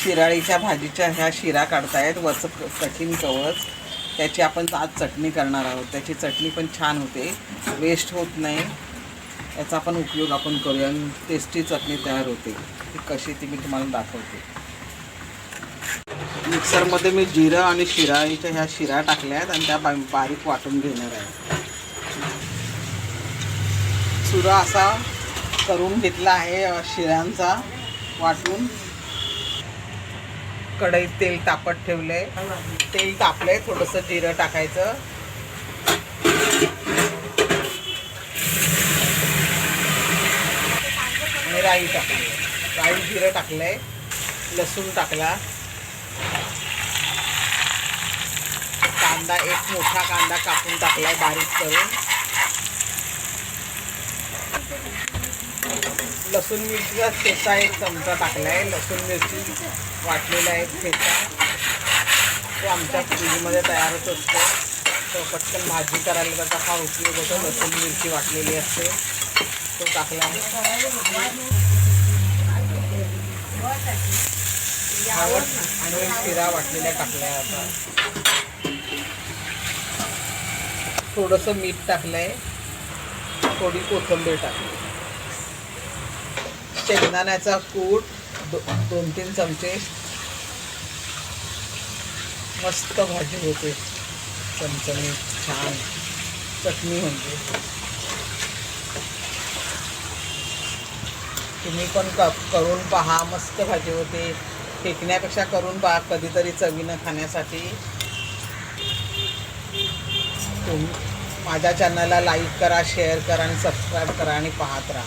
शिराळीच्या भाजीच्या ह्या शिरा काढतायत, वरचं कठीण कवच. त्याची आपण आज चटणी करणार आहोत. त्याची चटणी पण छान होते, वेस्ट होत नाही. याचा आपण उपयोग आपण करूया आणि टेस्टी चटणी तयार होते. ती कशी ती मी तुम्हाला दाखवते. मिक्सरमध्ये मी जिरं आणि शिराळीच्या ह्या शिरा टाकल्या आहेत आणि त्या बारीक वाटून घेणार आहे. चुरा असा करून घेतला आहे शिऱ्यांचा वाटून. कढईत तेल तापत ठेवलंय. तेल तापलंय, थोडंसं जिरं टाकायचं. आणि राई टाकली. राई जिरं टाकलंय. लसूण टाकला. कांदा, एक मोठा कांदा कापून टाकलाय बारीक करून. लसूण मिरचीचा ठेचा एक चमचा टाकलाय. लसूण मिरची वाटलेला एक ठेचा, तो आमच्या फ्रीजमध्ये तयारच असतो. तो पटकन भाजी करायला त्याचा हा उपयोग होतो. लसूण मिरची वाटलेली असते, तो टाकला. आणि शिरा वाटलेल्या टाकल्या. आता थोडंसं मीठ टाकलंय, थोडी कोथिंबीर टाकली. शेंगदाण्याचा कूट 2-3 चमचे. मस्त भाजी होते, चमचमीत छान चटणी म्हणजे. तुम्ही पण करून पहा, मस्त भाजी होते. फेकण्यापेक्षा करून पहा कधीतरी चवीनं खाण्यासाठी. तुम्ही माझ्या चॅनलला लाईक करा, शेअर करा आणि सबस्क्राईब करा आणि पाहत राहा.